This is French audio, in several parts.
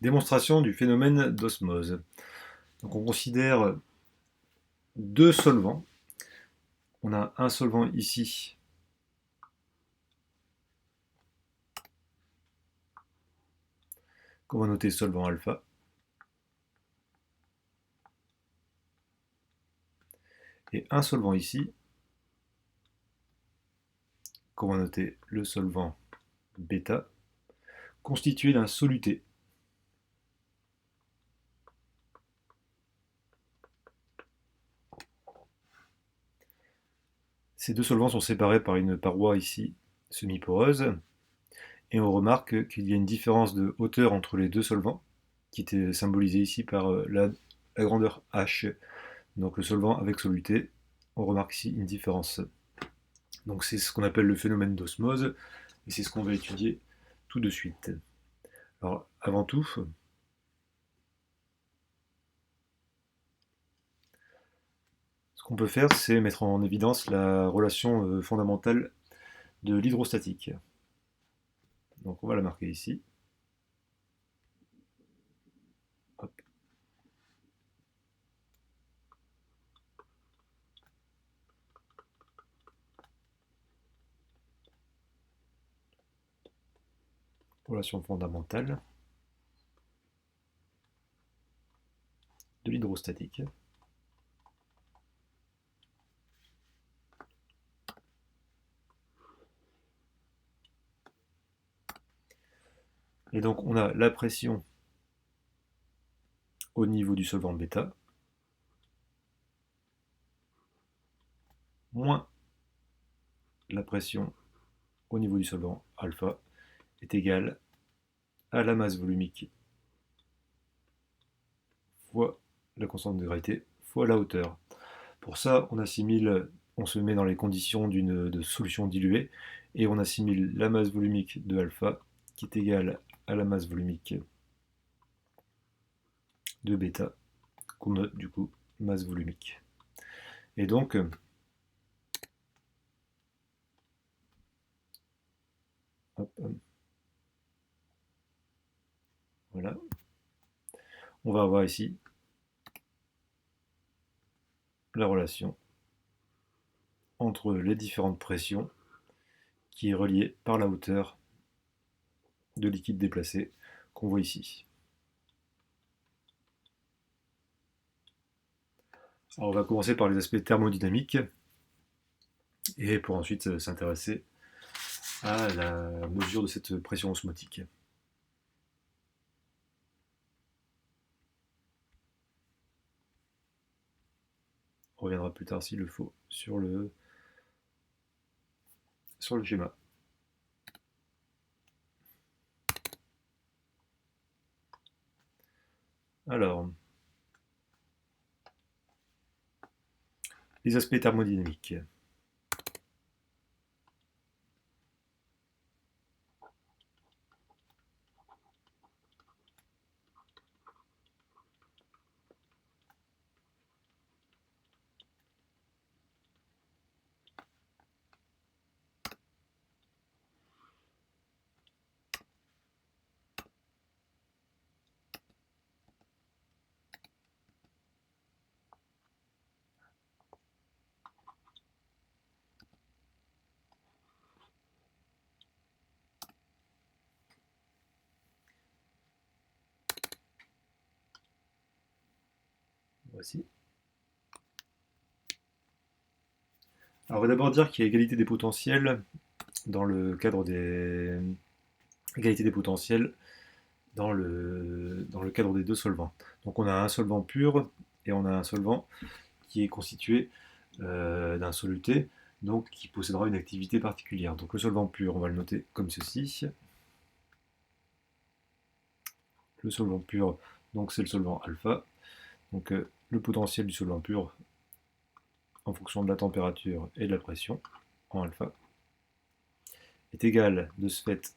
Démonstration du phénomène d'osmose. Donc on considère deux solvants. On a un solvant ici qu'on va noter solvant alpha. Et un solvant ici qu'on va noter le solvant bêta, constitué d'un soluté. Ces deux solvants sont séparés par une paroi ici semi-poreuse, et on remarque qu'il y a une différence de hauteur entre les deux solvants, qui était symbolisée ici par la grandeur h. Donc le solvant avec soluté, on remarque ici une différence. Donc c'est ce qu'on appelle le phénomène d'osmose, et c'est ce qu'on va étudier tout de suite. Alors avant tout, ce qu'on peut faire, c'est mettre en évidence la relation fondamentale de l'hydrostatique. Donc on va la marquer ici. Hop. Relation fondamentale de l'hydrostatique. Et donc on a la pression au niveau du solvant bêta, moins la pression au niveau du solvant alpha, est égale à la masse volumique fois la constante de gravité fois la hauteur. Pour ça, on se met dans les conditions de solution diluée, et on assimile la masse volumique de alpha, qui est égale à la masse volumique de bêta, qu'on note du coup masse volumique. Et donc, hop, voilà, on va avoir ici la relation entre les différentes pressions qui est reliée par la hauteur de liquide déplacé qu'on voit ici. Alors on va commencer par les aspects thermodynamiques, et pour ensuite s'intéresser à la mesure de cette pression osmotique. On reviendra plus tard s'il le faut sur le schéma. Alors, les aspects thermodynamiques. Voici. Alors, on va d'abord dire qu'il y a égalité des potentiels dans le cadre des égalité des potentiels dans le cadre des deux solvants. Donc on a un solvant pur et on a un solvant qui est constitué d'un soluté, donc qui possédera une activité particulière. Donc le solvant pur, on va le noter comme ceci. Le solvant pur, donc c'est le solvant alpha. Donc le potentiel du solvant pur en fonction de la température et de la pression en alpha est égal de ce fait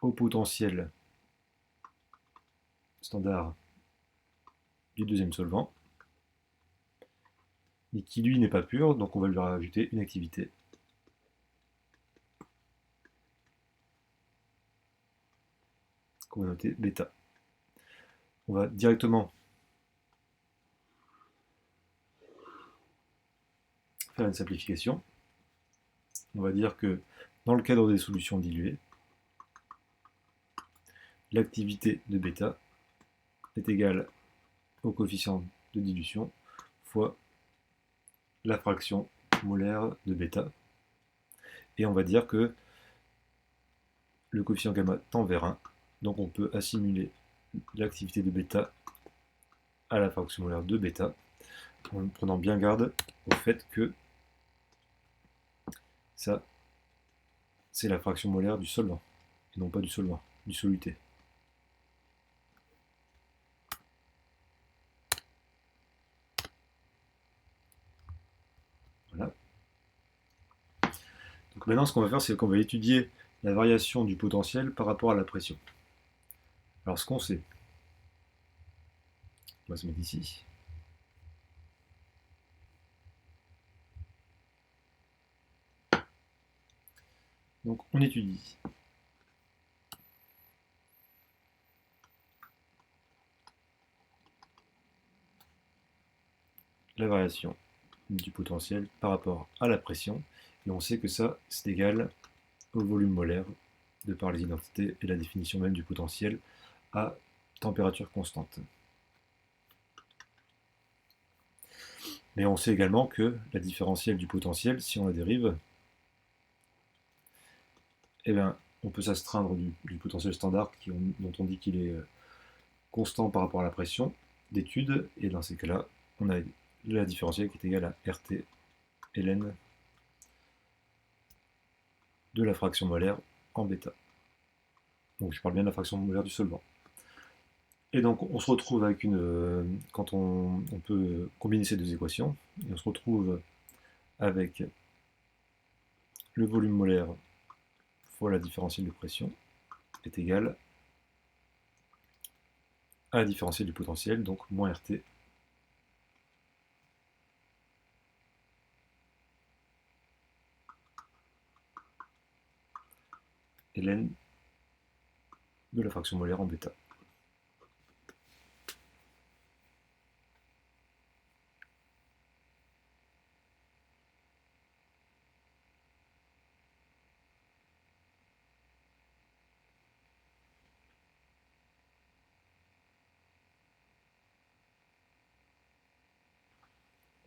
au potentiel standard du deuxième solvant, et qui lui n'est pas pur, donc on va lui rajouter une activité. Qu'on va noter bêta. On va directement faire une simplification. On va dire que dans le cadre des solutions diluées, l'activité de bêta est égale au coefficient de dilution fois la fraction molaire de bêta. Et on va dire que le coefficient gamma tend vers 1. Donc on peut assimiler l'activité de bêta à la fraction molaire de bêta, en prenant bien garde au fait que ça, c'est la fraction molaire du solvant, et non pas du solvant, du soluté. Voilà. Donc maintenant, ce qu'on va faire, c'est qu'on va étudier la variation du potentiel par rapport à la pression. Alors ce qu'on sait, on va se mettre ici. Donc on étudie la variation du potentiel par rapport à la pression, et on sait que ça, c'est égal au volume molaire, de par les identités et la définition même du potentiel à température constante. Mais on sait également que la différentielle du potentiel, si on la dérive, eh bien, on peut s'astreindre du potentiel standard dont on dit qu'il est constant par rapport à la pression d'étude, et dans ces cas-là, on a la différentielle qui est égale à RT ln de la fraction molaire en bêta. Donc je parle bien de la fraction molaire du solvant. Et donc on se retrouve avec quand on peut combiner ces deux équations, et on se retrouve avec le volume molaire fois la différentielle de pression est égal à la différentielle du potentiel, donc moins RT ln de la fraction molaire en bêta.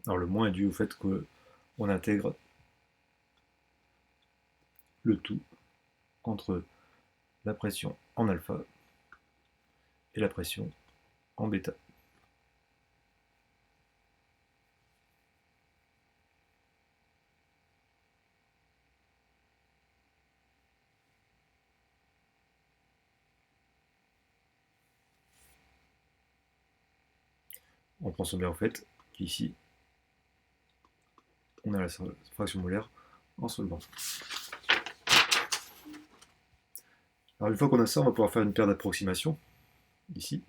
Alors le moins est dû au fait qu'on intègre le tout entre la pression en alpha et la pression en bêta. On prend son bien au fait qu'ici, on a la fraction molaire en solvant. Alors une fois qu'on a ça, on va pouvoir faire une paire d'approximations, ici.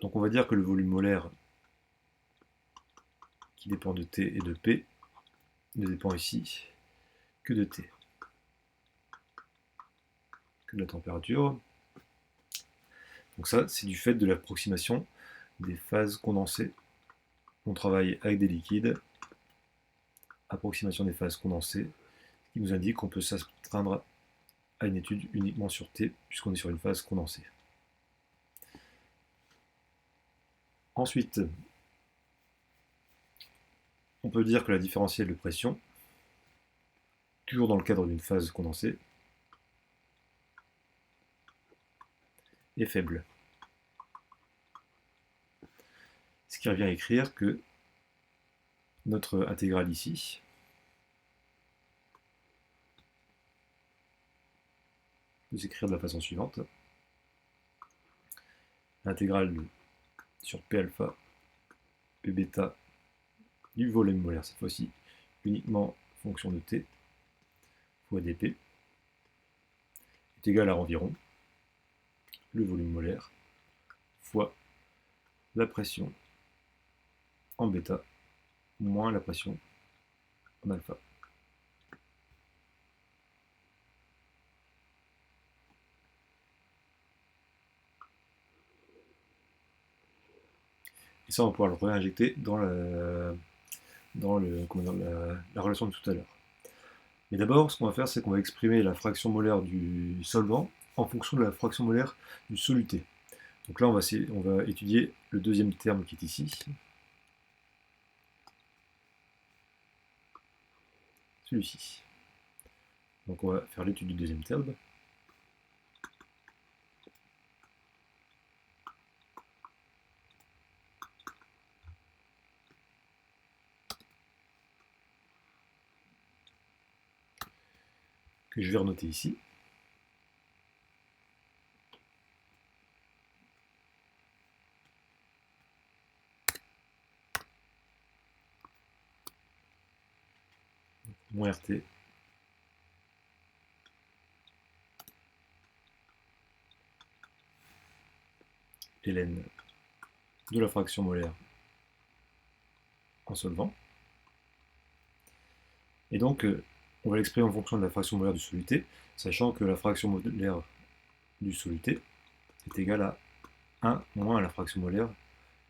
Donc on va dire que le volume molaire qui dépend de T et de P ne dépend ici que de T, que de la température. Donc ça, c'est du fait de l'approximation des phases condensées. On travaille avec des liquides, approximation des phases condensées, qui nous indique qu'on peut s'astreindre à une étude uniquement sur T, puisqu'on est sur une phase condensée. Ensuite, on peut dire que la différentielle de pression, toujours dans le cadre d'une phase condensée, est faible. Ce qui revient à écrire que notre intégrale ici peut s'écrire de la façon suivante. L'intégrale sur P alpha, P bêta du volume molaire, cette fois-ci uniquement fonction de T fois dP, est égal à environ le volume molaire fois la pression en bêta moins la pression en alpha. Et ça, on va pouvoir le réinjecter dans la relation de tout à l'heure. Mais d'abord, ce qu'on va faire, c'est qu'on va exprimer la fraction molaire du solvant en fonction de la fraction molaire du soluté. Donc là, on va étudier le deuxième terme qui est ici. Celui-ci. Donc on va faire l'étude du deuxième terme. Que je vais renoter ici. Moins RT. Ln de la fraction molaire en solvant. Et donc, on va l'exprimer en fonction de la fraction molaire du soluté, sachant que la fraction molaire du soluté est égale à 1 moins la fraction molaire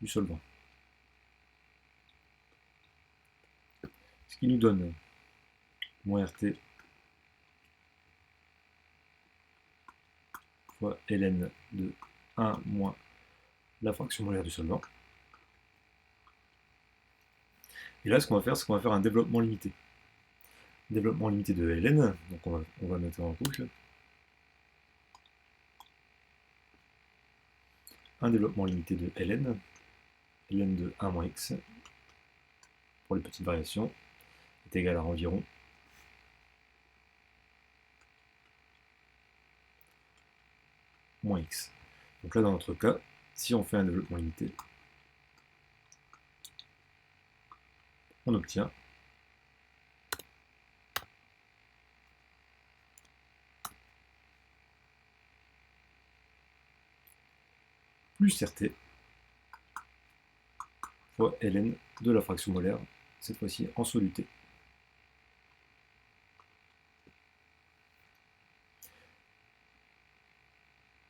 du solvant. Ce qui nous donne moins RT fois ln de 1 moins la fraction molaire du solvant. Et là, ce qu'on va faire, c'est qu'on va faire un développement limité. Développement limité de ln, donc on va noter en rouge. Un développement limité de ln de 1 moins x, pour les petites variations, est égal à environ moins x. Donc là, dans notre cas, si on fait un développement limité, on obtient plus RT fois ln de la fraction molaire, cette fois-ci en soluté.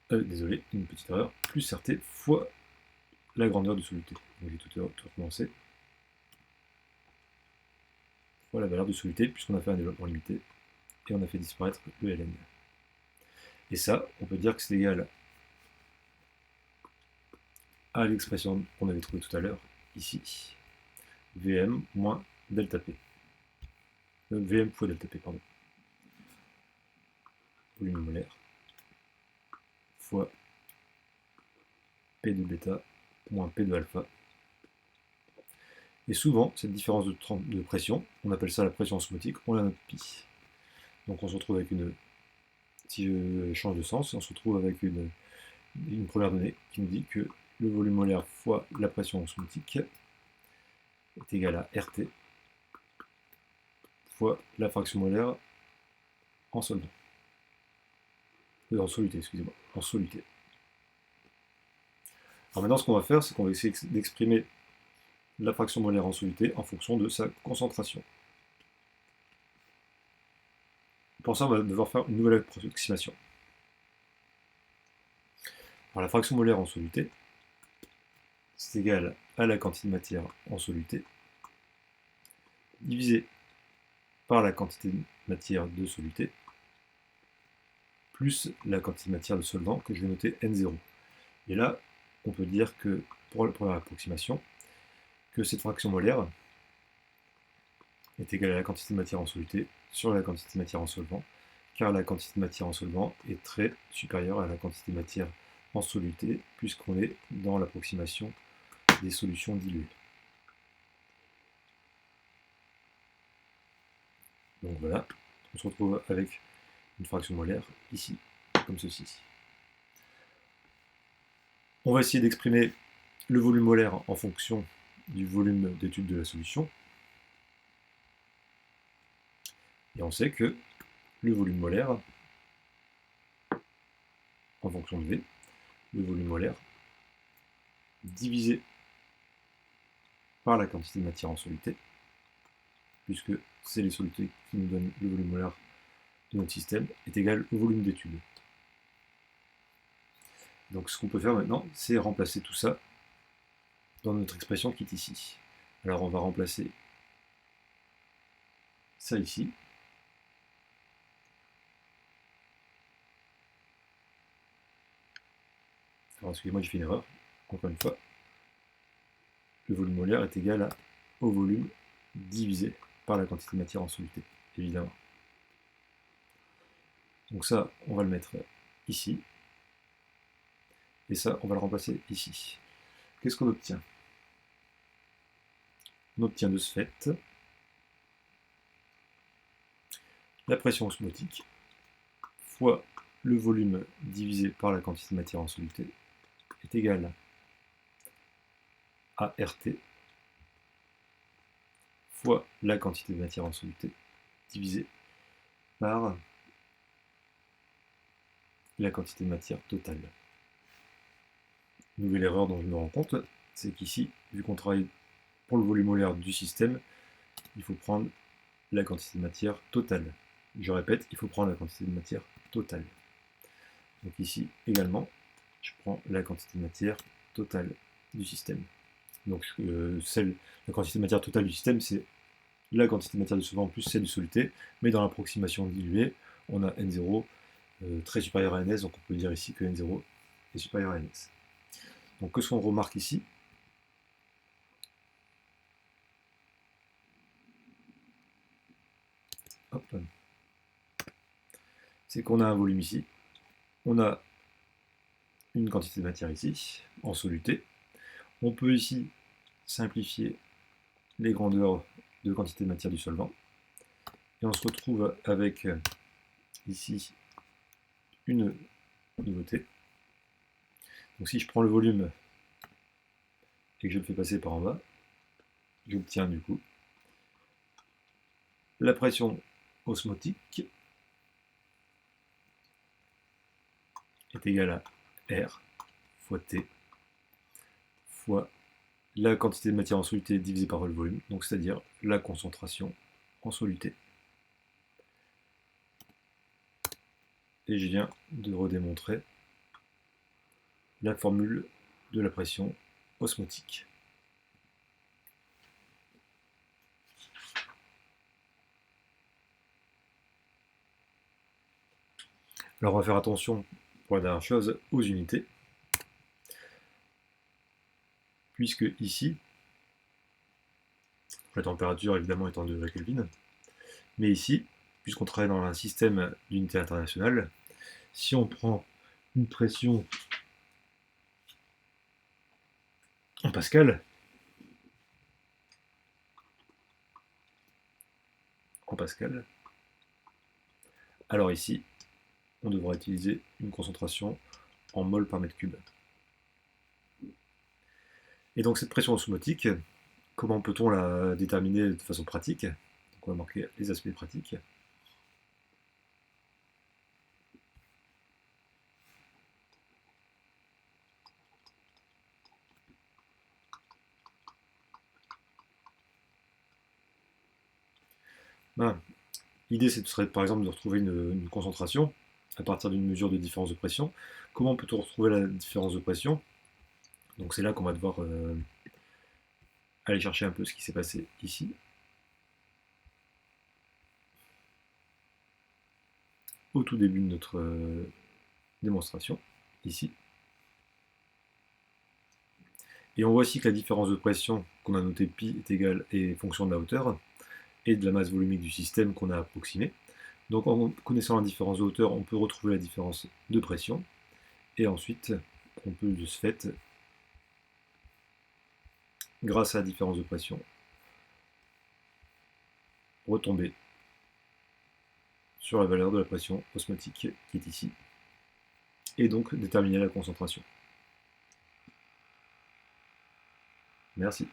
Désolé, une petite erreur, plus RT fois la grandeur du soluté. Donc j'ai tout recommencé. Fois la valeur du soluté, puisqu'on a fait un développement limité, et on a fait disparaître le ln. Et ça, on peut dire que c'est égal à l'expression qu'on avait trouvée tout à l'heure, ici, Vm moins delta P. Vm fois delta P, pardon. Volume molaire fois P de bêta moins P de alpha. Et souvent, cette différence de pression, on appelle ça la pression osmotique, on la note pi. Donc on se retrouve avec une... Si je change de sens, on se retrouve avec une première donnée qui nous dit que le volume molaire fois la pression osmotique est égal à RT fois la fraction molaire en solvant. En soluté, excusez-moi, en soluté. Alors maintenant, ce qu'on va faire, c'est qu'on va essayer d'exprimer la fraction molaire en soluté en fonction de sa concentration. Pour ça, on va devoir faire une nouvelle approximation. Alors la fraction molaire en soluté, c'est égal à la quantité de matière en soluté divisé par la quantité de matière de soluté plus la quantité de matière de solvant que je vais noter N0. Et là, on peut dire que, pour la première approximation, que cette fraction molaire est égale à la quantité de matière en soluté sur la quantité de matière en solvant, car la quantité de matière en solvant est très supérieure à la quantité de matière en soluté, puisqu'on est dans l'approximation des solutions diluées. Donc voilà, on se retrouve avec une fraction molaire ici, comme ceci. On va essayer d'exprimer le volume molaire en fonction du volume d'étude de la solution. Et on sait que le volume molaire, en fonction de V, le volume molaire divisé par la quantité de matière en soluté, puisque c'est les solutés qui nous donnent le volume molaire de notre système, est égal au volume d'étude. Donc ce qu'on peut faire maintenant, c'est remplacer tout ça dans notre expression qui est ici. Alors on va remplacer ça ici. Alors excusez-moi, j'ai fait une erreur. Encore une fois, le volume molaire est égal au volume divisé par la quantité de matière en soluté, évidemment. Donc ça, on va le mettre ici. Et ça, on va le remplacer ici. Qu'est-ce qu'on obtient? On obtient de ce fait la pression osmotique fois le volume divisé par la quantité de matière en soluté est égal à RT fois la quantité de matière en soluté divisé par la quantité de matière totale. Nouvelle erreur dont je me rends compte, c'est qu'ici, vu qu'on travaille pour le volume molaire du système, il faut prendre la quantité de matière totale. Je répète, il faut prendre la quantité de matière totale. Donc ici également, je prends la quantité de matière totale du système. Donc la quantité de matière totale du système, c'est la quantité de matière de solvant plus celle du soluté, mais dans l'approximation diluée, on a N0 très supérieur à Ns, donc on peut dire ici que N0 est supérieur à Ns. Donc qu'est-ce qu'on remarque ici? C'est qu'on a un volume ici, on a une quantité de matière ici, en soluté. On peut ici simplifier les grandeurs de quantité de matière du solvant. Et on se retrouve avec ici une nouveauté. Donc si je prends le volume et que je le fais passer par en bas, j'obtiens du coup la pression osmotique est égale à R fois T fois la quantité de matière en soluté divisée par le volume, donc c'est-à-dire la concentration en soluté. Et je viens de redémontrer la formule de la pression osmotique. Alors on va faire attention, pour la dernière chose, aux unités, puisque ici, la température évidemment est en degrés Kelvin, mais ici, puisqu'on travaille dans un système d'unité internationale, si on prend une pression en pascal, alors ici, on devra utiliser une concentration en mol par mètre cube. Et donc cette pression osmotique, comment peut-on la déterminer de façon pratique? Donc on va marquer les aspects pratiques. Ben, l'idée serait par exemple de retrouver une concentration à partir d'une mesure de différence de pression. Comment peut-on retrouver la différence de pression? Donc c'est là qu'on va devoir aller chercher un peu ce qui s'est passé ici. Au tout début de notre démonstration, ici. Et on voit aussi que la différence de pression qu'on a notée pi est fonction de la hauteur et de la masse volumique du système qu'on a approximé. Donc en connaissant la différence de hauteur, on peut retrouver la différence de pression. Et ensuite, on peut de ce fait, grâce à la différence de pression, retomber sur la valeur de la pression osmotique qui est ici, et donc déterminer la concentration. Merci.